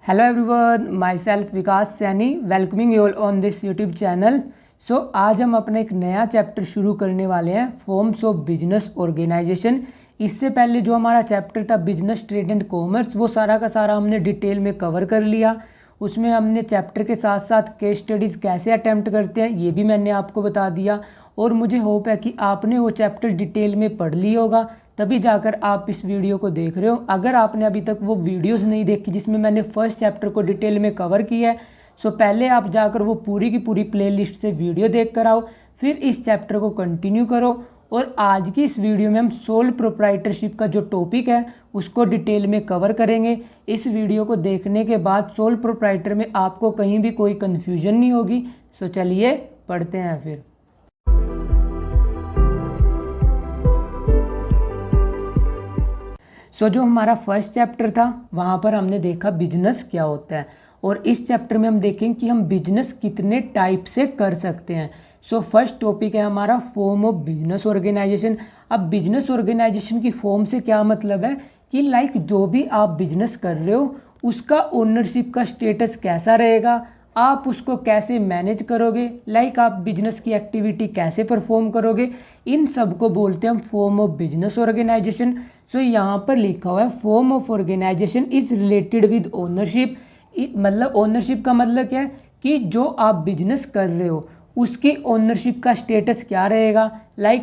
Hello everyone, myself Vikas Saini welcoming you all on this YouTube channel. आज हम अपना एक नया चैप्टर शुरू करने वाले हैं, फॉर्म्स ऑफ बिजनेस ऑर्गेनाइजेशन। इससे पहले जो हमारा चैप्टर था बिजनेस ट्रेड एंड कॉमर्स, वो सारा का सारा हमने डिटेल में कवर कर लिया। उसमें हमने चैप्टर के साथ साथ केस स्टडीज़ कैसे अटैम्प्ट करते हैं ये भी मैंने आपको बता दिया। और मुझे होप है कि आपने वो चैप्टर डिटेल में पढ़ लिया होगा, तभी जाकर आप इस वीडियो को देख रहे हो। अगर आपने अभी तक वो वीडियोस नहीं देखी जिसमें मैंने फर्स्ट चैप्टर को डिटेल में कवर किया है, सो पहले आप जाकर वो पूरी की पूरी प्लेलिस्ट से वीडियो देख कर आओ, फिर इस चैप्टर को कंटिन्यू करो। और आज की इस वीडियो में हम सोल प्रोप्राइटरशिप का जो टॉपिक है उसको डिटेल में कवर करेंगे। इस वीडियो को देखने के बाद सोल प्रोप्राइटर में आपको कहीं भी कोई कन्फ्यूजन नहीं होगी। सो चलिए पढ़ते हैं फिर। जो हमारा फर्स्ट चैप्टर था वहाँ पर हमने देखा बिजनेस क्या होता है, और इस चैप्टर में हम देखेंगे कि हम बिजनेस कितने टाइप से कर सकते हैं। फर्स्ट टॉपिक है हमारा फॉर्म ऑफ बिजनेस ऑर्गेनाइजेशन। अब बिजनेस ऑर्गेनाइजेशन की फॉर्म से क्या मतलब है कि जो भी आप बिजनेस कर रहे हो उसका ओनरशिप का स्टेटस कैसा रहेगा, आप उसको कैसे मैनेज करोगे, आप बिजनेस की एक्टिविटी कैसे परफॉर्म करोगे, इन सब को बोलते हैं हम फॉर्म ऑफ बिजनेस ऑर्गेनाइजेशन। यहाँ पर लिखा हुआ है form of organisation is related with ownership. मतलब ओनरशिप का मतलब क्या है कि जो आप बिजनेस कर रहे हो उसकी ओनरशिप का स्टेटस क्या रहेगा।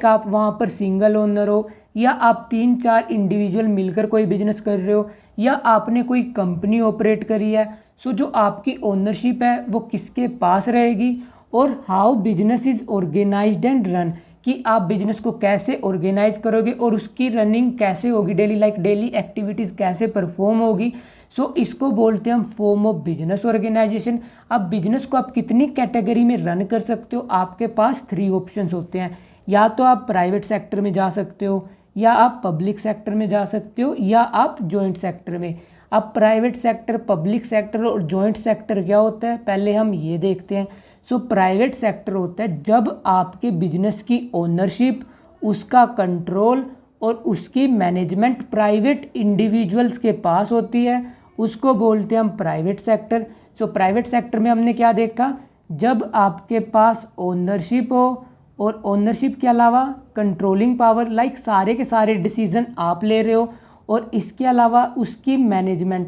आप वहाँ पर सिंगल ओनर हो, या आप 3-4 इंडिविजुअल मिलकर कोई बिजनेस कर रहे हो, या आपने कोई कंपनी ऑपरेट करी है। जो आपकी ओनरशिप है वो किसके पास रहेगी, और how business is organised and run, कि आप बिजनेस को कैसे ऑर्गेनाइज करोगे और उसकी रनिंग कैसे होगी, डेली एक्टिविटीज़ कैसे परफॉर्म होगी। इसको बोलते हैं हम फॉर्म ऑफ बिजनेस ऑर्गेनाइजेशन। अब बिजनेस को आप कितनी कैटेगरी में रन कर सकते हो, आपके पास 3 ऑप्शंस होते हैं। या तो आप प्राइवेट सेक्टर में जा सकते हो, या आप पब्लिक सेक्टर में जा सकते हो, या आप जॉइंट सेक्टर में। अब प्राइवेट सेक्टर, पब्लिक सेक्टर और जॉइंट सेक्टर क्या होता है, पहले हम ये देखते हैं। प्राइवेट सेक्टर होता है जब आपके बिजनेस की ओनरशिप, उसका कंट्रोल और उसकी मैनेजमेंट प्राइवेट इंडिविजुअल्स के पास होती है, उसको बोलते हैं हम प्राइवेट सेक्टर। प्राइवेट सेक्टर में हमने क्या देखा, जब आपके पास ओनरशिप हो और ओनरशिप के अलावा कंट्रोलिंग पावर, सारे के सारे डिसीजन आप ले रहे हो, और इसके अलावा उसकी मैनेजमेंट,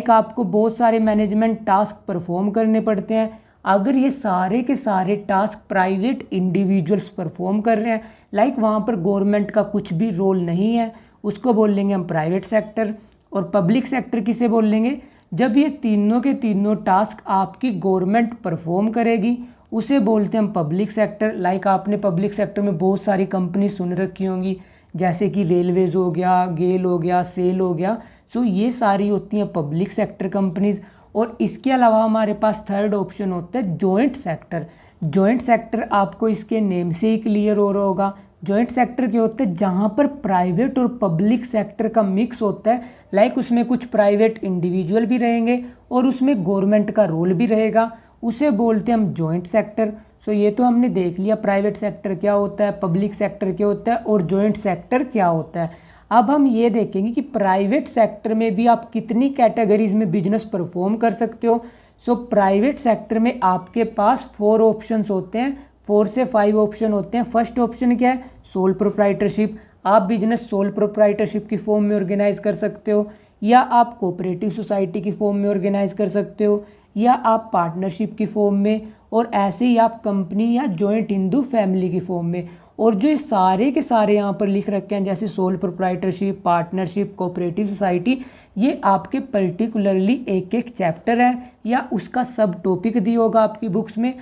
आपको बहुत सारे मैनेजमेंट टास्क परफॉर्म करने पड़ते हैं। अगर ये सारे के सारे टास्क प्राइवेट इंडिविजुअल्स परफॉर्म कर रहे हैं, वहाँ पर गवर्नमेंट का कुछ भी रोल नहीं है, उसको बोल लेंगे हम प्राइवेट सेक्टर। और पब्लिक सेक्टर किसे बोल लेंगे, जब ये तीनों के तीनों टास्क आपकी गवर्नमेंट परफॉर्म करेगी, उसे बोलते हैं हम पब्लिक सेक्टर। आपने पब्लिक सेक्टर में बहुत सारी कंपनी सुन रखी होंगी, जैसे कि रेलवेज हो गया, गेल हो गया, सेल हो गया। ये सारी होती हैं पब्लिक सेक्टर कंपनीज। और इसके अलावा हमारे पास थर्ड ऑप्शन होता है जॉइंट सेक्टर। जॉइंट सेक्टर आपको इसके नेम से ही क्लियर हो रहा होगा। जॉइंट सेक्टर क्या होता है, जहाँ पर प्राइवेट और पब्लिक सेक्टर का मिक्स होता है। उसमें कुछ प्राइवेट इंडिविजुअल भी रहेंगे और उसमें गवर्नमेंट का रोल भी रहेगा, उसे बोलते हैं हम जॉइंट सेक्टर। ये तो हमने देख लिया प्राइवेट सेक्टर क्या होता है, पब्लिक सेक्टर क्या होता है और जॉइंट सेक्टर क्या होता है। अब हम ये देखेंगे कि प्राइवेट सेक्टर में भी आप कितनी कैटेगरीज में बिजनेस परफॉर्म कर सकते हो। प्राइवेट सेक्टर में आपके पास 4 ऑप्शंस होते हैं, 4 से 5 ऑप्शन होते हैं। फर्स्ट ऑप्शन क्या है, सोल प्रोप्राइटरशिप। आप बिजनेस सोल प्रोप्राइटरशिप की फॉर्म में ऑर्गेनाइज कर सकते हो, या आप कोऑपरेटिव सोसाइटी की फॉर्म में ऑर्गेनाइज कर सकते हो, या आप पार्टनरशिप की फॉर्म में, और ऐसे ही आप कंपनी या जॉइंट हिंदू फैमिली की फॉर्म में। और जो ये सारे के सारे यहाँ पर लिख रखे हैं, जैसे sole proprietorship, partnership, cooperative society, ये आपके पर्टिकुलरली एक एक चैप्टर है या उसका सब टॉपिक दिया होगा आपकी बुक्स में।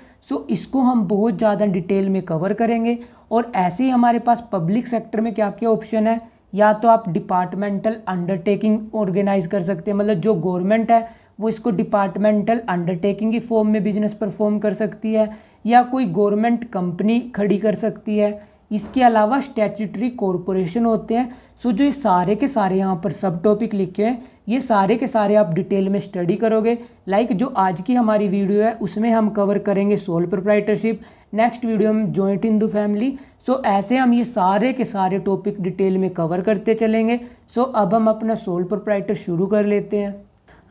इसको हम बहुत ज़्यादा डिटेल में कवर करेंगे। और ऐसे ही हमारे पास पब्लिक सेक्टर में क्या क्या ऑप्शन है, या तो आप डिपार्टमेंटल अंडरटेकिंग ऑर्गेनाइज कर सकते हैं, मतलब जो गवर्नमेंट है वो इसको डिपार्टमेंटल अंडरटेकिंग की फॉर्म में बिजनेस परफॉर्म कर सकती है, या कोई गवर्नमेंट कंपनी खड़ी कर सकती है। इसके अलावा स्टैट्यूटरी कॉरपोरेशन होते हैं। जो ये सारे के सारे यहाँ पर सब टॉपिक लिखे हैं, ये सारे के सारे आप डिटेल में स्टडी करोगे। जो आज की हमारी वीडियो है उसमें हम कवर करेंगे सोल प्रोप्राइटरशिप, नेक्स्ट वीडियो में जॉइंट हिंदू फैमिली। ऐसे हम ये सारे के सारे टॉपिक डिटेल में कवर करते चलेंगे। अब हम अपना सोल प्रोप्राइटर शुरू कर लेते हैं।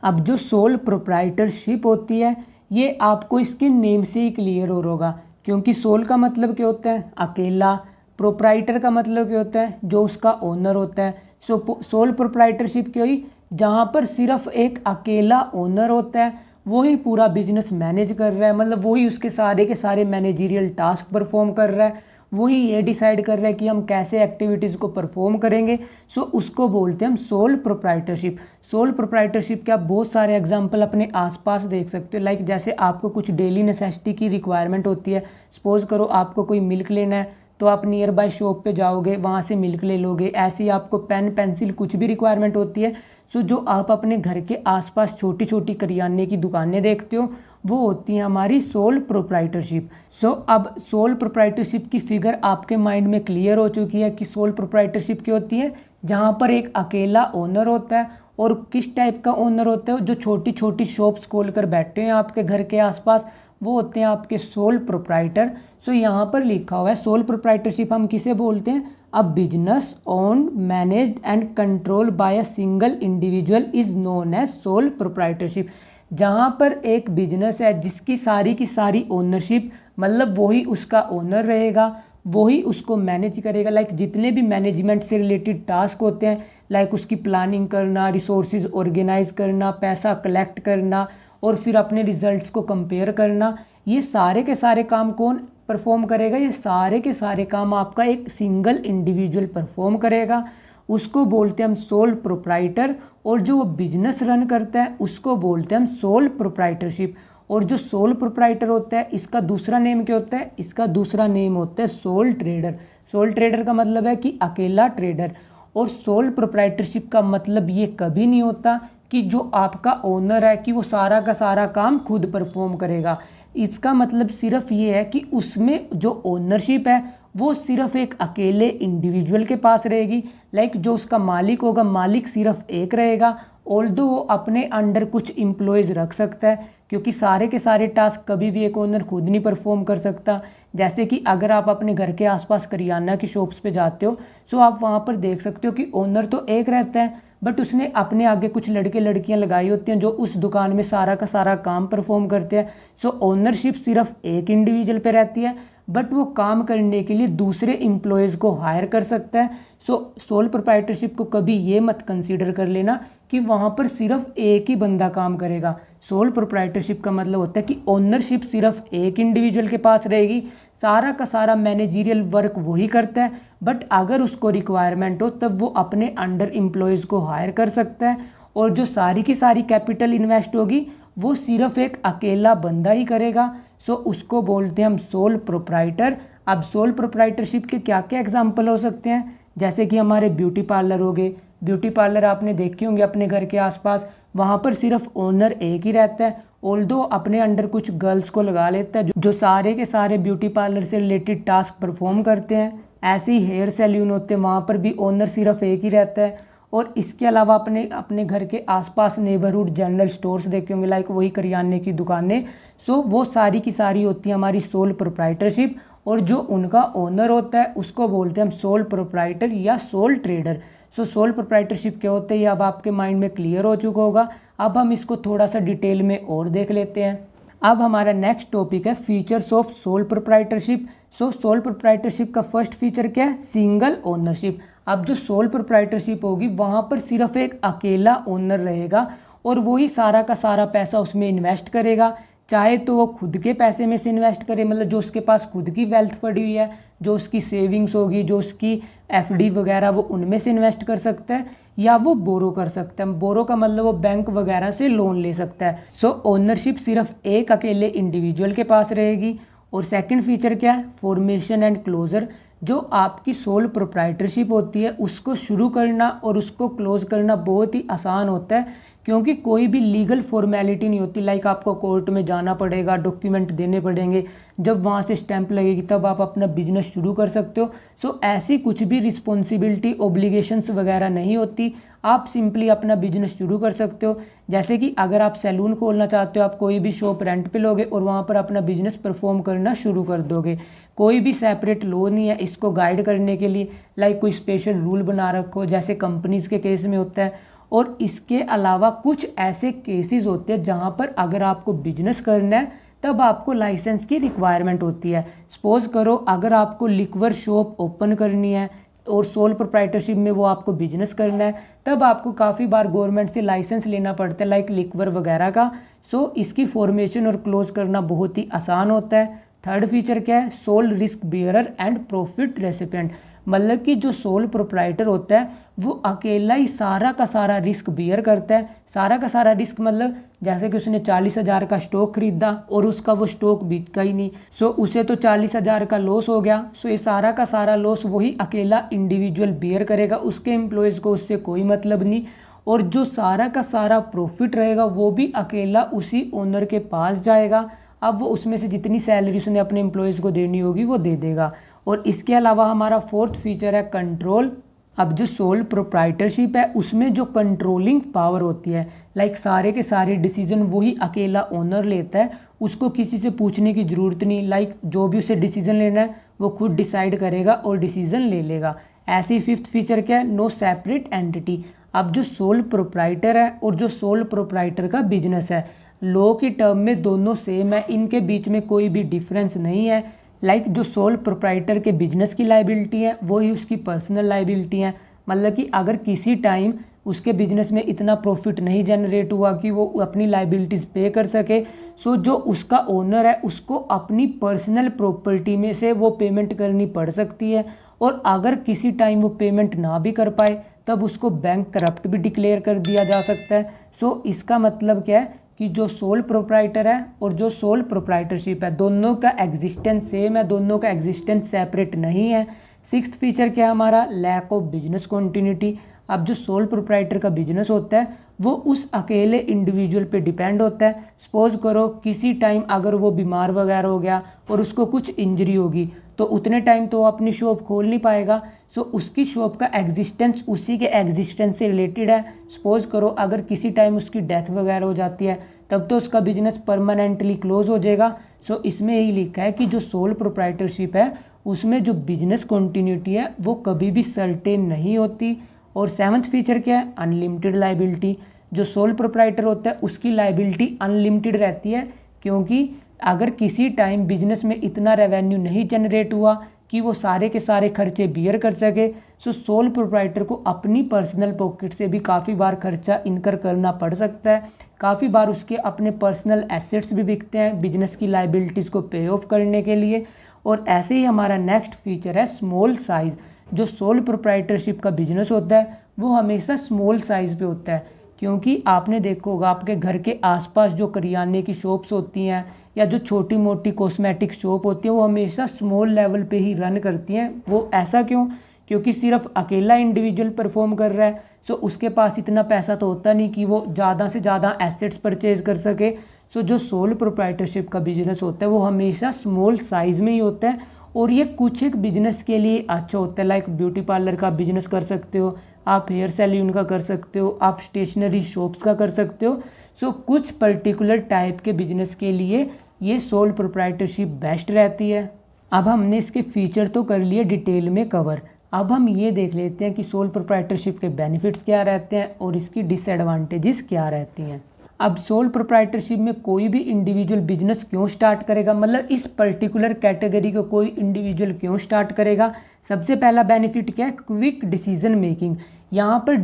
अब जो सोल प्रोप्राइटरशिप होती है ये आपको इसके नेम से ही क्लियर हो होगा, क्योंकि सोल का मतलब क्या होता है, अकेला। प्रोप्राइटर का मतलब क्या होता है, जो उसका ओनर होता है। सोल प्रोप्राइटरशिप क्या हुई, जहाँ पर सिर्फ एक अकेला ओनर होता है, वही पूरा बिजनेस मैनेज कर रहा है, मतलब वही उसके सारे के सारे मैनेजरियल टास्क परफॉर्म कर रहा है, वही ये डिसाइड कर रहा है कि हम कैसे एक्टिविटीज़ को परफॉर्म करेंगे। सो उसको बोलते हैं हम सोल प्रोप्राइटरशिप। सोल प्रोप्राइटरशिप के आप बहुत सारे एग्जांपल अपने आसपास देख सकते हो। लाइक जैसे आपको कुछ डेली नेसेसिटी की रिक्वायरमेंट होती है, सपोज करो आपको कोई मिल्क लेना है तो आप नियर बाय शॉप पे जाओगे, वहाँ से मिल्क ले लोगे। ऐसे ही आपको पेन पेंसिल कुछ भी रिक्वायरमेंट होती है, सो जो आप अपने घर के आसपास छोटी छोटी करियाने की दुकानें देखते हो, वो होती है हमारी सोल प्रोप्राइटरशिप। सो अब सोल प्रोप्राइटरशिप की फिगर आपके माइंड में क्लियर हो चुकी है कि सोल प्रोप्राइटरशिप क्या होती है, जहाँ पर एक अकेला ओनर होता है। और किस टाइप का ओनर होता है, जो छोटी छोटी शॉप्स खोल कर बैठे हैं आपके घर के आसपास, वो होते हैं आपके सोल प्रोप्राइटर। सो यहाँ पर लिखा हुआ है सोल प्रोप्राइटरशिप हम किसे बोलते हैं, a business owned managed and control by a single individual is known as sole proprietorship. जहाँ पर एक बिजनेस है जिसकी सारी की सारी ओनरशिप, मतलब वही उसका ओनर रहेगा, वही उसको मैनेज करेगा। लाइक जितने भी मैनेजमेंट से रिलेटेड टास्क होते हैं, लाइक उसकी प्लानिंग करना, रिसोर्सेज ऑर्गेनाइज करना, पैसा कलेक्ट करना और फिर अपने रिजल्ट्स को कंपेयर करना, ये सारे के सारे काम कौन परफॉर्म करेगा, ये सारे के सारे काम आपका एक सिंगल इंडिविजुअल परफॉर्म करेगा। उसको बोलते हैं हम सोल प्रोप्राइटर। और जो वो बिजनेस रन करता है उसको बोलते हैं हम सोल प्रोप्राइटरशिप। और जो सोल प्रोप्राइटर होता है इसका दूसरा नेम क्या होता है, इसका दूसरा नेम होता है सोल ट्रेडर। सोल ट्रेडर का मतलब है कि अकेला ट्रेडर। और सोल प्रोप्राइटरशिप का मतलब ये कभी नहीं होता कि जो आपका ओनर है कि वो सारा का सारा काम खुद परफॉर्म करेगा। इसका मतलब सिर्फ ये है कि उसमें जो ओनरशिप है वो सिर्फ एक अकेले इंडिविजुअल के पास रहेगी। लाइक जो उसका मालिक होगा, मालिक सिर्फ एक रहेगा। ऑल्दो वो अपने अंडर कुछ एम्प्लॉयज़ रख सकता है, क्योंकि सारे के सारे टास्क कभी भी एक ओनर खुद नहीं परफॉर्म कर सकता। जैसे कि अगर आप अपने घर के आसपास करियाना की शॉप्स पे जाते हो, सो आप वहाँ पर देख सकते हो कि ओनर तो एक रहता है, बट उसने अपने आगे कुछ लड़के लड़कियां लगाई होती हैं जो उस दुकान में सारा का सारा काम परफॉर्म करते हैं। सो ओनरशिप सिर्फ एक इंडिविजुअल पे रहती है, बट वो काम करने के लिए दूसरे एम्प्लॉयज़ को हायर कर सकता है। सो सोल प्रोप्राइटरशिप को कभी ये मत कंसीडर कर लेना कि वहाँ पर सिर्फ एक ही बंदा काम करेगा। सोल प्रोप्राइटरशिप का मतलब होता है कि ओनरशिप सिर्फ एक इंडिविजुअल के पास रहेगी, सारा का सारा मैनेजरियल वर्क वही करता है, बट अगर उसको रिक्वायरमेंट हो तब वो अपने अंडर एम्प्लॉयज़ को हायर कर सकता है। और जो सारी की सारी कैपिटल इन्वेस्ट होगी वो सिर्फ एक अकेला बंदा ही करेगा। सो उसको बोलते हैं हम सोल प्रोप्राइटर। अब सोल प्रोप्राइटरशिप के क्या क्या एग्जाम्पल हो सकते हैं, जैसे कि हमारे ब्यूटी पार्लर हो गए। ब्यूटी पार्लर आपने देखे होंगे अपने घर के आसपास, वहाँ पर सिर्फ ओनर एक ही रहता है, ऑल्दो अपने अंडर कुछ गर्ल्स को लगा लेता है जो सारे के सारे ब्यूटी पार्लर से रिलेटेड टास्क परफॉर्म करते हैं। ऐसे ही हेयर सैलून होते हैं, वहाँ पर भी ओनर सिर्फ एक ही रहता है। और इसके अलावा अपने अपने घर के आसपास नेबरहुड जनरल स्टोर्स देखे होंगे, लाइक वही करियाने की दुकानें। सो वो सारी की सारी होती है हमारी सोल प्रोप्राइटरशिप। और जो उनका ओनर होता है उसको बोलते हैं हम सोल प्रोप्राइटर या soul trader. So sole proprietorship क्या होता है ये अब आपके माइंड में क्लियर हो चुका होगा। अब हम इसको थोड़ा सा डिटेल में और देख लेते हैं। अब हमारा नेक्स्ट टॉपिक है features of soul proprietorship. So soul proprietorship का फर्स्ट फीचर क्या है, सिंगल ओनरशिप। अब जो सोल प्रोप्राइटरशिप होगी वहाँ पर सिर्फ एक अकेला ओनर रहेगा और वही सारा का सारा पैसा उसमें इन्वेस्ट करेगा। चाहे तो वो खुद के पैसे में से इन्वेस्ट करे, मतलब जो उसके पास खुद की वेल्थ पड़ी हुई है, जो उसकी सेविंग्स होगी, जो उसकी एफडी वगैरह, वो उनमें से इन्वेस्ट कर सकता है, या वो बोरो कर सकता है। बोरो का मतलब वो बैंक वगैरह से लोन ले सकता है। सो ओनरशिप सिर्फ एक अकेले इंडिविजुअल के पास रहेगी। और सेकंड फीचर क्या है, फॉर्मेशन एंड क्लोजर। जो आपकी सोल प्रोप्राइटरशिप होती है उसको शुरू करना और उसको क्लोज करना बहुत ही आसान होता है, क्योंकि कोई भी लीगल फॉर्मेलिटी नहीं होती। लाइक आपको कोर्ट में जाना पड़ेगा, डॉक्यूमेंट देने पड़ेंगे, जब वहाँ से स्टैंप लगेगी तब आप अपना बिजनेस शुरू कर सकते हो। सो ऐसी कुछ भी रिस्पॉन्सिबिलिटी, ओब्लिगेशंस वगैरह नहीं होती, आप सिंपली अपना बिजनेस शुरू कर सकते हो। जैसे कि अगर आप सैलून खोलना चाहते हो, आप कोई भी शॉप रेंट पे लोगे और वहाँ पर अपना बिजनेस परफॉर्म करना शुरू कर दोगे। कोई भी सेपरेट लॉ नहीं है इसको गाइड करने के लिए, लाइक कोई स्पेशल रूल बना रखो जैसे कंपनीज़ के केस में होता है। और इसके अलावा कुछ ऐसे केसेस होते हैं जहाँ पर अगर आपको बिजनेस करना है तब आपको लाइसेंस की रिक्वायरमेंट होती है। सपोज करो अगर आपको लिक्वर शॉप ओपन करनी है और सोल प्रोप्राइटरशिप में वो आपको बिजनेस करना है, तब आपको काफ़ी बार गवर्नमेंट से लाइसेंस लेना पड़ता है लाइक लिक्वर वगैरह का। सो इसकी फॉर्मेशन और क्लोज करना बहुत ही आसान होता है। थर्ड फीचर क्या है, sole risk bearer and profit recipient, मतलब कि जो सोल प्रोप्राइटर होता है वो अकेला ही सारा का सारा रिस्क बियर करता है। सारा का सारा रिस्क मतलब जैसे कि उसने 40,000 का स्टॉक खरीदा और उसका वो स्टॉक बिका ही नहीं, सो उसे तो 40,000 का लॉस हो गया। सो ये सारा का सारा लॉस वही अकेला इंडिविजुअल बियर करेगा, उसके एम्प्लॉयज़ को उससे कोई मतलब नहीं। और जो सारा का सारा प्रॉफिट रहेगा वो भी अकेला उसी ओनर के पास जाएगा। अब वो उसमें से जितनी सैलरी उसने अपने एम्प्लॉयज़ को देनी होगी वो दे देगा। और इसके अलावा हमारा फोर्थ फीचर है कंट्रोल। अब जो सोल प्रोप्राइटरशिप है उसमें जो कंट्रोलिंग पावर होती है, लाइक सारे के सारे डिसीजन वही अकेला ओनर लेता है, उसको किसी से पूछने की ज़रूरत नहीं। लाइक जो भी उसे डिसीजन लेना है वो खुद डिसाइड करेगा और डिसीजन ले लेगा। ऐसे ही फिफ्थ फीचर क्या है, नो सेपरेट एंटिटी। अब जो सोल प्रोप्राइटर है और जो सोल प्रोप्राइटर का बिजनेस है, लॉ की टर्म में दोनों सेम है, इनके बीच में कोई भी डिफरेंस नहीं है। लाइक जो सोल प्रोप्राइटर के बिजनेस की लाइबिलिटी है वही उसकी पर्सनल लाइबिलिटी है। मतलब कि अगर किसी टाइम उसके बिजनेस में इतना प्रॉफिट नहीं जनरेट हुआ कि वो अपनी लाइबिलिटीज़ पे कर सके, सो जो उसका ओनर है उसको अपनी पर्सनल प्रॉपर्टी में से वो पेमेंट करनी पड़ सकती है। और अगर किसी टाइम वो पेमेंट ना भी कर पाए तब उसको बैंक करप्ट भी डिक्लेयर कर दिया जा सकता है। सो इसका मतलब क्या है कि जो सोल प्रोप्राइटर है और जो सोल प्रोप्राइटरशिप है दोनों का एग्जिस्टेंस सेम है, दोनों का एग्जिस्टेंस सेपरेट नहीं है। सिक्स्थ फीचर क्या है हमारा, लैक ऑफ बिजनेस कॉन्टिन्यूटी। अब जो सोल प्रोप्राइटर का बिजनेस होता है वो उस अकेले इंडिविजुअल पे डिपेंड होता है। सपोज करो किसी टाइम अगर वो बीमार वगैरह हो गया और उसको कुछ इंजरी होगी तो उतने टाइम तो वो अपनी शॉप खोल नहीं पाएगा। सो उसकी शॉप का एग्जिस्टेंस उसी के एग्जिस्टेंस से रिलेटेड है। सपोज करो अगर किसी टाइम उसकी डेथ वगैरह हो जाती है तब तो उसका बिजनेस परमानेंटली क्लोज हो जाएगा। सो इसमें यही लिखा है कि जो सोल प्रोप्राइटरशिप है उसमें जो बिजनेस कंटिन्यूटी है वो कभी भी सर्टेन नहीं होती। और सेवन्थ फीचर क्या है, अनलिमिटेड लाइबिलिटी। जो सोल प्रोप्राइटर होता है उसकी लाइबिलिटी अनलिमिटेड रहती है, क्योंकि अगर किसी टाइम बिजनेस में इतना रेवेन्यू नहीं जनरेट हुआ कि वो सारे के सारे खर्चे बियर कर सके, सो सोल प्रोप्राइटर को अपनी पर्सनल पॉकेट से भी काफ़ी बार खर्चा इनकर करना पड़ सकता है। काफ़ी बार उसके अपने पर्सनल एसेट्स भी बिकते हैं बिजनेस की लाइबिलिटीज़ को पे ऑफ करने के लिए। और ऐसे ही हमारा नेक्स्ट फीचर है स्मॉल साइज़। जो सोल प्रोप्राइटरशिप का बिजनेस होता है वो हमेशा स्मॉल साइज़ पे होता है, क्योंकि आपने देखा होगा आपके घर के आसपास जो करियाने की शॉप्स होती हैं या जो छोटी मोटी कॉस्मेटिक शॉप होती है वो हमेशा स्मॉल लेवल पे ही रन करती हैं। वो ऐसा क्यों, क्योंकि सिर्फ अकेला इंडिविजुअल परफॉर्म कर रहा है, सो उसके पास इतना पैसा तो होता नहीं कि वो ज़्यादा से ज़्यादा एसेट्स परचेज कर सके। सो जो सोल प्रोप्राइटरशिप का बिजनेस होता है वो हमेशा स्मॉल साइज़ में ही होता है। और ये कुछ एक बिजनेस के लिए अच्छा होता है, लाइक ब्यूटी पार्लर का बिजनेस कर सकते हो आप, हेयर सैलून का कर सकते हो आप, स्टेशनरी शॉप्स का कर सकते हो। सो कुछ पर्टिकुलर टाइप के बिजनेस के लिए ये सोल प्रोप्राइटरशिप बेस्ट रहती है। अब हमने इसके फीचर तो कर लिए डिटेल में कवर, अब हम ये देख लेते हैं कि सोल प्रोप्राइटरशिप के बेनिफिट्स क्या रहते हैं और इसकी डिसएडवांटेजेस क्या रहती हैं। अब सोल प्रोप्राइटरशिप में कोई भी इंडिविजुअल बिजनेस क्यों स्टार्ट करेगा, मतलब इस पर्टिकुलर कैटेगरी को कोई इंडिविजुअल क्यों स्टार्ट करेगा। सबसे पहला बेनिफिट क्या है, क्विक डिसीजन मेकिंग। यहाँ पर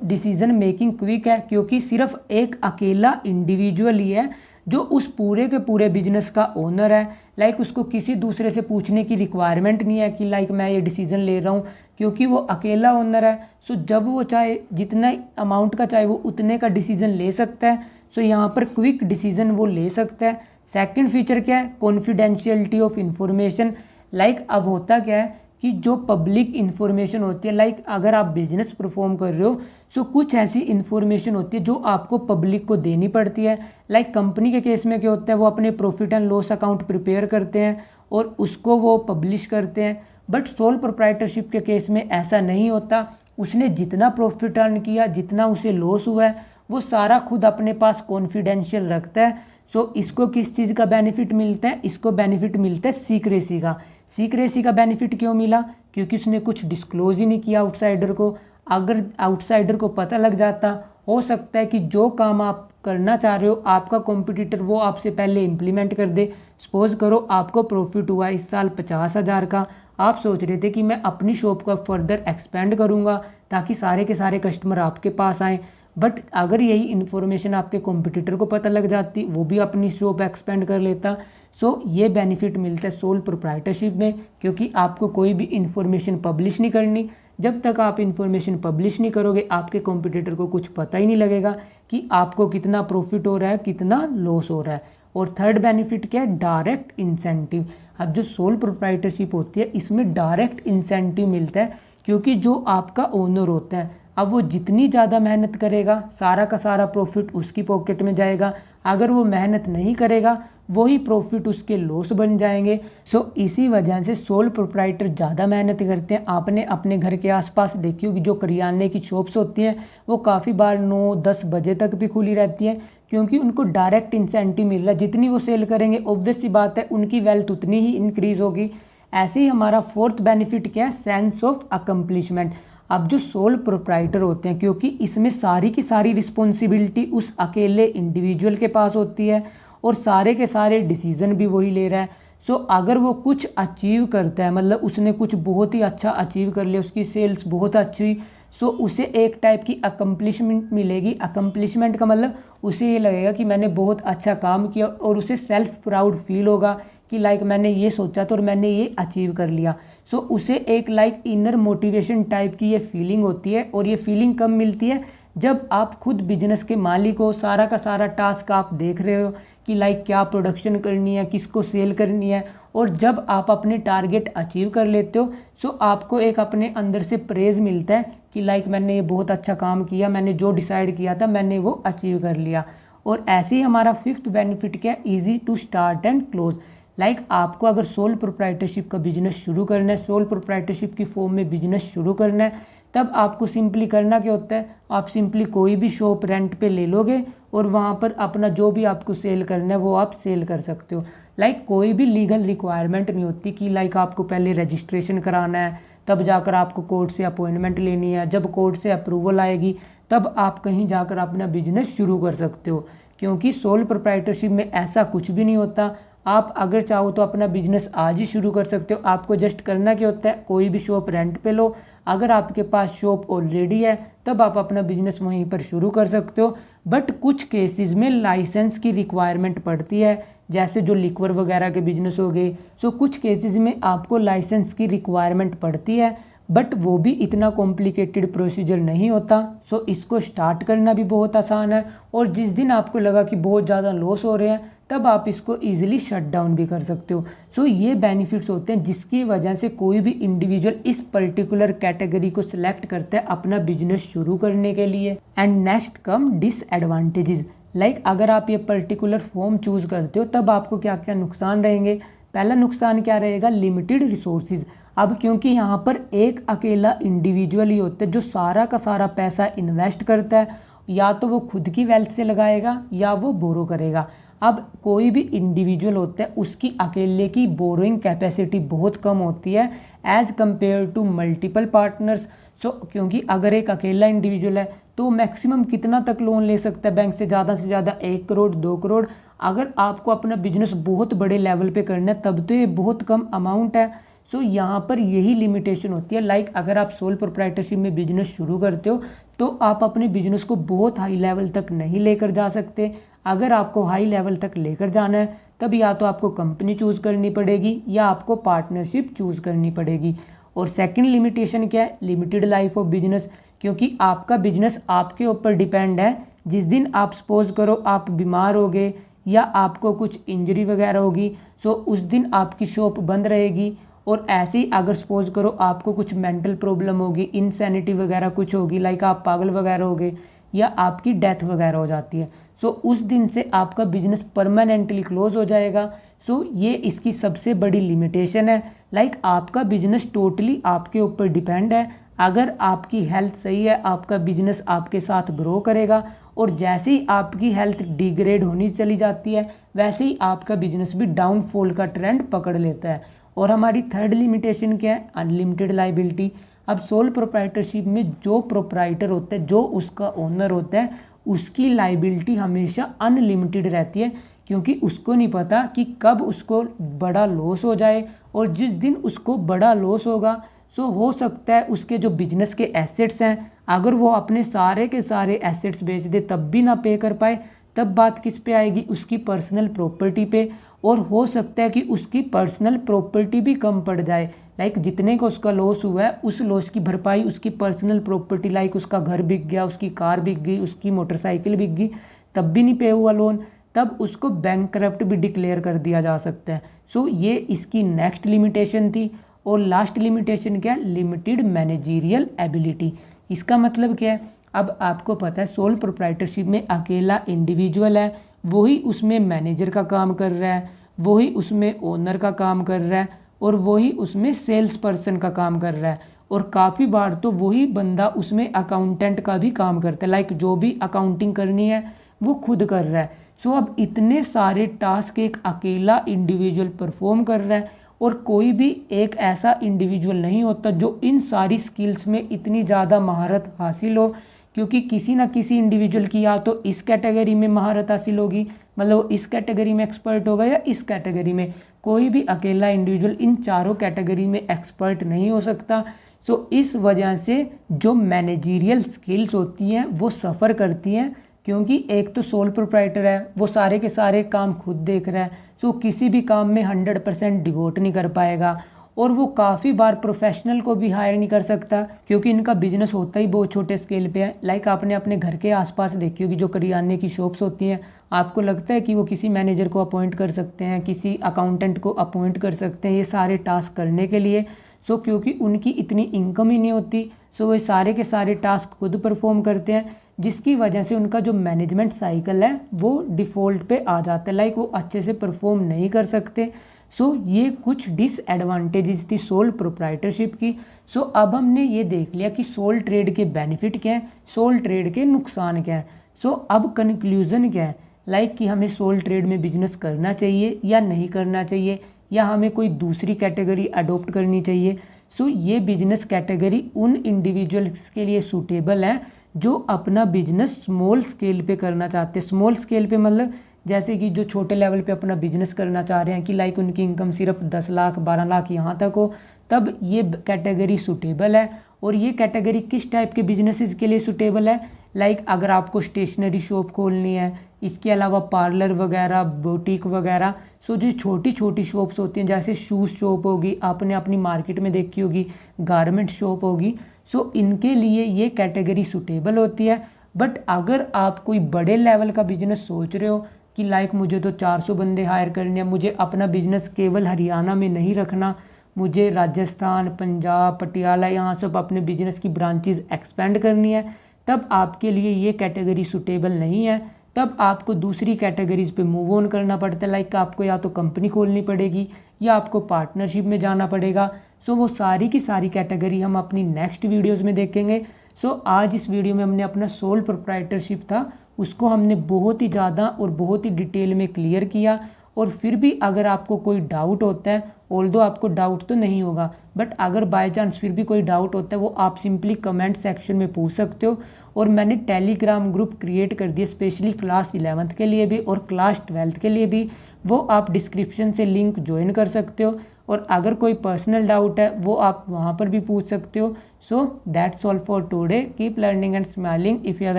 डिसीजन मेकिंग क्विक है क्योंकि सिर्फ एक अकेला इंडिविजुअल ही है जो उस पूरे के पूरे बिजनेस का ओनर है। लाइक उसको किसी दूसरे से पूछने की रिक्वायरमेंट नहीं है कि लाइक मैं ये डिसीजन ले रहा हूँ, क्योंकि वो अकेला ओनर है। सो जब वो चाहे जितना अमाउंट का चाहे वो उतने का डिसीजन ले सकता है। सो यहाँ पर क्विक डिसीजन वो ले सकता है। सेकंड फीचर क्या है, कॉन्फिडेंशियलिटी ऑफ इंफॉर्मेशन। लाइक अब होता क्या है कि जो पब्लिक इन्फॉर्मेशन होती है, लाइक अगर आप बिजनेस परफॉर्म कर रहे हो सो कुछ ऐसी इन्फॉर्मेशन होती है जो आपको पब्लिक को देनी पड़ती है। लाइक कंपनी के केस में क्या होता है, वो अपने profit and loss account prepare करते हैं और उसको वो पब्लिश करते हैं। बट सोल प्रोप्राइटरशिप के केस में ऐसा नहीं होता। उसने जितना प्रॉफिट अर्न किया, जितना उसे लॉस हुआ है, वो सारा खुद अपने पास कॉन्फिडेंशियल रखता है। सो इसको किस चीज़ का बेनिफिट मिलता है, इसको बेनिफिट मिलता है सीक्रेसी का। सीक्रेसी का बेनिफिट क्यों मिला, क्योंकि उसने कुछ डिस्क्लोज ही नहीं किया आउटसाइडर को। अगर आउटसाइडर को पता लग जाता हो सकता है कि जो काम आप करना चाह रहे हो आपका कॉम्पिटिटर वो आपसे पहले इम्प्लीमेंट कर दे। सपोज करो आपको प्रॉफिट हुआ इस साल 50,000 का, आप सोच रहे थे कि मैं अपनी शॉप को फर्दर एक्सपेंड करूँगा ताकि सारे के सारे कस्टमर आपके पास आएँ। बट अगर यही इन्फॉर्मेशन आपके कॉम्पिटिटर को पता लग जाती, वो भी अपनी शॉप एक्सपेंड कर लेता। सो ये बेनिफिट मिलता है सोल प्रोप्राइटरशिप में, क्योंकि आपको कोई भी इन्फॉर्मेशन पब्लिश नहीं करनी। जब तक आप इन्फॉर्मेशन पब्लिश नहीं करोगे आपके कॉम्पिटिटर को कुछ पता ही नहीं लगेगा कि आपको कितना प्रॉफिट हो रहा है, कितना लॉस हो रहा है। और थर्ड बेनिफिट क्या है, डायरेक्ट इंसेंटिव। अब जो सोल प्रोप्राइटरशिप होती है इसमें डायरेक्ट इंसेंटिव मिलता है, क्योंकि जो आपका ओनर होता है अब वो जितनी ज़्यादा मेहनत करेगा सारा का सारा प्रॉफिट उसकी पॉकेट में जाएगा। अगर वो मेहनत नहीं करेगा वही प्रॉफिट उसके लॉस बन जाएंगे। सो इसी वजह से सोल प्रोप्राइटर ज़्यादा मेहनत करते हैं। आपने अपने घर के आसपास देखी होगी जो करियाने की शॉप्स होती हैं वो काफ़ी बार 9-10 बजे तक भी खुली रहती हैं, क्योंकि उनको डायरेक्ट इंसेंटिव मिल रहा है। जितनी वो सेल करेंगे ऑब्वियस सी बात है उनकी वेल्थ उतनी ही इंक्रीज होगी। ऐसे ही हमारा फोर्थ बेनिफिट क्या है, सेंस ऑफ अकम्पलिशमेंट। अब जो सोल प्रोप्राइटर होते हैं क्योंकि इसमें सारी की सारी रिस्पॉन्सिबिलिटी उस अकेले इंडिविजुअल के पास होती है और सारे के सारे डिसीजन भी वही ले रहा है। सो अगर वो कुछ अचीव करता है, मतलब उसने कुछ बहुत ही अच्छा अचीव कर लिया, उसकी सेल्स बहुत अच्छी हुई, सो उसे एक टाइप की अकम्पलिशमेंट मिलेगी। अकम्पलिशमेंट का मतलब उसे ये लगेगा कि मैंने बहुत अच्छा काम किया और उसे सेल्फ प्राउड फील होगा कि लाइक मैंने ये सोचा था और मैंने ये अचीव कर लिया। सो उसे एक लाइक इनर मोटिवेशन टाइप की ये फीलिंग होती है। और ये फीलिंग कब मिलती है, जब आप खुद बिजनेस के मालिक हो, सारा का सारा टास्क आप देख रहे हो कि लाइक क्या प्रोडक्शन करनी है, किसको सेल करनी है, और जब आप अपने टारगेट अचीव कर लेते हो सो आपको एक अपने अंदर से प्रेज मिलता है कि लाइक मैंने ये बहुत अच्छा काम किया, मैंने जो डिसाइड किया था मैंने वो अचीव कर लिया। और ऐसे ही हमारा फिफ्थ बेनिफिट क्या है, easy to start and close. Like आपको अगर सोल प्रोप्राइटरशिप का बिजनेस शुरू करना है, सोल प्रोप्राइटरशिप की फॉर्म में बिजनेस शुरू करना है, तब आपको सिंपली करना क्या होता है, आप सिंपली कोई भी शॉप रेंट पे ले लोगे और वहाँ पर अपना जो भी आपको सेल करना है वो आप सेल कर सकते हो। लाइक कोई भी लीगल रिक्वायरमेंट नहीं होती कि लाइक आपको पहले रजिस्ट्रेशन कराना है, तब जाकर आपको कोर्ट से अपॉइंटमेंट लेनी है, जब कोर्ट से अप्रूवल आएगी तब आप कहीं जाकर अपना बिजनेस शुरू कर सकते हो। क्योंकि सोल प्रोप्राइटरशिप में ऐसा कुछ भी नहीं होता। आप अगर चाहो तो अपना बिजनेस आज ही शुरू कर सकते हो। आपको जस्ट करना क्या होता है, कोई भी शॉप रेंट पे लो, अगर आपके पास शॉप ऑलरेडी है तब आप अपना बिजनेस वहीं पर शुरू कर सकते हो। बट कुछ केसेस में लाइसेंस की रिक्वायरमेंट पड़ती है, जैसे जो लिक्वर वगैरह के बिजनेस हो गए। सो कुछ केसेस में आपको लाइसेंस की रिक्वायरमेंट पड़ती है, बट वो भी इतना कॉम्प्लिकेटेड प्रोसीजर नहीं होता। सो इसको स्टार्ट करना भी बहुत आसान है, और जिस दिन आपको लगा कि बहुत ज़्यादा लॉस हो रहे हैं तब आप इसको ईजिली शट डाउन भी कर सकते हो। सो ये बेनिफिट्स होते हैं जिसकी वजह से कोई भी इंडिविजुअल इस पर्टिकुलर कैटेगरी को सिलेक्ट करता है अपना बिजनेस शुरू करने के लिए। And next come disadvantages. Like अगर आप ये पर्टिकुलर फॉर्म चूज करते हो तब आपको क्या क्या नुकसान रहेंगे। पहला नुकसान क्या रहेगा, लिमिटेड रिसोर्सेज। अब क्योंकि यहाँ पर एक अकेला इंडिविजुअल ही होता है जो सारा का सारा पैसा इन्वेस्ट करता है, या तो वो खुद की वेल्थ से लगाएगा या वो बोरो करेगा। अब कोई भी इंडिविजुअल होता है उसकी अकेले की बोरोइंग कैपेसिटी बहुत कम होती है as compared to multiple partners. So क्योंकि अगर एक अकेला इंडिविजुअल है तो मैक्सिमम कितना तक लोन ले सकता है बैंक से ज़्यादा 1 करोड़ 2 करोड़। अगर आपको अपना बिजनेस बहुत बड़े लेवल पे करना है तब तो ये बहुत कम अमाउंट है। सो यहाँ पर यही लिमिटेशन होती है। लाइक अगर आप सोल प्रोप्राइटरशिप में बिजनेस शुरू करते हो तो आप अपने बिजनेस को बहुत हाई लेवल तक नहीं लेकर जा सकते। अगर आपको हाई लेवल तक लेकर जाना है तब या तो आपको कंपनी चूज़ करनी पड़ेगी या आपको पार्टनरशिप चूज़ करनी पड़ेगी। और सेकंड लिमिटेशन क्या है, लिमिटेड लाइफ ऑफ बिजनेस। क्योंकि आपका बिजनेस आपके ऊपर डिपेंड है। जिस दिन आप सपोज करो आप बीमार हो गए या आपको कुछ इंजरी वगैरह होगी, सो उस दिन आपकी शॉप बंद रहेगी। और ऐसे ही अगर सपोज करो आपको कुछ मेंटल प्रॉब्लम होगी, इंसैनिटी वगैरह कुछ होगी, लाइक आप पागल वगैरह हो गए या आपकी डेथ वगैरह हो जाती है, सो उस दिन से आपका बिजनेस परमानेंटली क्लोज हो जाएगा। सो ये इसकी सबसे बड़ी लिमिटेशन है। लाइक आपका बिजनेस टोटली आपके ऊपर डिपेंड है। अगर आपकी हेल्थ सही है आपका बिजनेस आपके साथ ग्रो करेगा, और जैसे ही आपकी हेल्थ डिग्रेड होनी चली जाती है वैसे ही आपका बिजनेस भी डाउनफॉल का ट्रेंड पकड़ लेता है। और हमारी थर्ड लिमिटेशन क्या है, अनलिमिटेड लाइबिलिटी। अब सोल प्रोप्राइटरशिप में जो प्रोप्राइटर होता है, जो उसका ओनर होता है, उसकी लाइबिलिटी हमेशा अनलिमिटेड रहती है, क्योंकि उसको नहीं पता कि कब उसको बड़ा लॉस हो जाए। और जिस दिन उसको बड़ा लॉस होगा, सो हो सकता है उसके जो बिजनेस के एसेट्स हैं, अगर वो अपने सारे के सारे एसेट्स बेच दे तब भी ना पे कर पाए, तब बात किस पे आएगी, उसकी पर्सनल प्रॉपर्टी पे। और हो सकता है कि उसकी पर्सनल प्रॉपर्टी भी कम पड़ जाए, लाइक जितने को उसका लॉस हुआ है उस लॉस की भरपाई उसकी पर्सनल प्रॉपर्टी, लाइक उसका घर बिक गया, उसकी कार बिक गई, उसकी मोटरसाइकिल बिक गई, तब भी नहीं पे हुआ लोन, तब उसको बैंकक्रप्ट भी डिक्लेयर कर दिया जा सकता है। सो ये इसकी नेक्स्ट लिमिटेशन थी। और लास्ट लिमिटेशन क्या है, लिमिटेड मैनेजीरियल एबिलिटी। इसका मतलब क्या है, अब आपको पता है सोल प्रोप्राइटरशिप में अकेला इंडिविजुअल है, वही उसमें मैनेजर का काम कर रहा है, वही उसमें ओनर का काम कर रहा है, और वही उसमें सेल्स पर्सन का काम कर रहा है, और काफ़ी बार तो वही बंदा उसमें अकाउंटेंट का भी काम करता है, लाइक जो भी अकाउंटिंग करनी है वो खुद कर रहा है। सो अब इतने सारे टास्क एक अकेला इंडिविजुअल परफॉर्म कर रहा है, और कोई भी एक ऐसा इंडिविजुअल नहीं होता जो इन सारी स्किल्स में इतनी ज़्यादा महारत हासिल हो, क्योंकि किसी ना किसी इंडिविजुअल की या तो इस कैटेगरी में महारत हासिल होगी, मतलब इस कैटेगरी में एक्सपर्ट होगा, या इस कैटेगरी में। कोई भी अकेला इंडिविजुअल इन चारों कैटेगरी में एक्सपर्ट नहीं हो सकता। सो इस वजह से जो मैनेजीरियल स्किल्स होती हैं वो सफ़र करती हैं, क्योंकि एक तो सोल प्रोप्राइटर है, वो सारे के सारे काम खुद देख रहा है, सो किसी भी काम में 100% डिवोट नहीं कर पाएगा। और वो काफ़ी बार प्रोफेशनल को भी हायर नहीं कर सकता, क्योंकि इनका बिजनेस होता ही बहुत छोटे स्केल पे है। लाइक आपने अपने घर के आसपास देखी होगी जो करियाने की शॉप्स होती हैं, आपको लगता है कि वो किसी मैनेजर को अपॉइंट कर सकते हैं, किसी अकाउंटेंट को अपॉइंट कर सकते हैं ये सारे टास्क करने के लिए। सो क्योंकि उनकी इतनी इनकम ही नहीं होती, सो वो सारे के सारे टास्क खुद परफॉर्म करते हैं, जिसकी वजह से उनका जो मैनेजमेंट साइकिल है वो डिफ़ॉल्ट पे आ जाता है, लाइक वो अच्छे से परफॉर्म नहीं कर सकते। सो ये कुछ डिसएडवांटेजेस थी सोल प्रोप्राइटरशिप की। सो अब हमने ये देख लिया कि सोल ट्रेड के बेनिफिट क्या है, सोल ट्रेड के नुकसान क्या है। सो अब कंक्लूज़न क्या है, लाइक कि हमें सोल ट्रेड में बिजनेस करना चाहिए या नहीं करना चाहिए, या हमें कोई दूसरी कैटेगरी अडोप्ट करनी चाहिए। सो ये बिजनेस कैटेगरी उन इंडिविजुअल्स के लिए सूटेबल है जो अपना बिजनेस स्मॉल स्केल पे करना चाहते हैं। स्मॉल स्केल पे मतलब जैसे कि जो छोटे लेवल पे अपना बिजनेस करना चाह रहे हैं, कि लाइक उनकी इनकम सिर्फ 10 लाख 12 लाख यहाँ तक हो, तब ये कैटेगरी सूटेबल है। और ये कैटेगरी किस टाइप के बिजनेसेस के लिए सूटेबल है, लाइक अगर आपको स्टेशनरी शॉप खोलनी है, इसके अलावा पार्लर वगैरह, बुटीक वगैरह। सो जो छोटी छोटी शॉप्स होती हैं, जैसे शूज़ शॉप होगी, आपने अपनी मार्केट में देखी होगी, गारमेंट शॉप होगी, सो इनके लिए ये कैटेगरी सूटेबल होती है। बट अगर आप कोई बड़े लेवल का बिजनेस सोच रहे हो कि लाइक मुझे तो 400 बंदे हायर करने हैं, मुझे अपना बिजनेस केवल हरियाणा में नहीं रखना, मुझे राजस्थान, पंजाब, पटियाला, यहाँ सब अपने बिजनेस की ब्रांचेस एक्सपेंड करनी है, तब आपके लिए ये कैटेगरी सूटेबल नहीं है। तब आपको दूसरी कैटेगरीज पे मूव ऑन करना पड़ता है, लाइक आपको या तो कंपनी खोलनी पड़ेगी या आपको पार्टनरशिप में जाना पड़ेगा। सो वो सारी की सारी कैटेगरी हम अपनी नेक्स्ट वीडियोज़ में देखेंगे। सो आज इस वीडियो में हमने अपना सोल प्रोप्राइटरशिप था उसको हमने बहुत ही ज़्यादा और बहुत ही डिटेल में क्लियर किया। और फिर भी अगर आपको कोई डाउट होता है, ऑल्दो आपको डाउट तो नहीं होगा, बट अगर बाय चांस फिर भी कोई डाउट होता है, वो आप सिंपली कमेंट सेक्शन में पूछ सकते हो। और मैंने टेलीग्राम ग्रुप क्रिएट कर दिया स्पेशली क्लास 11th के लिए भी और क्लास 12th के लिए भी, वो आप डिस्क्रिप्शन से लिंक ज्वाइन कर सकते हो। और अगर कोई पर्सनल डाउट है वो आप वहाँ पर भी पूछ सकते हो। So that's all for today, keep learning and smiling. If you have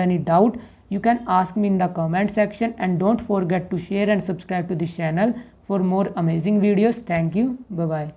any doubt you can ask me in the comment section, and don't forget to share and subscribe to this channel for more amazing videos. Thank you. Bye bye.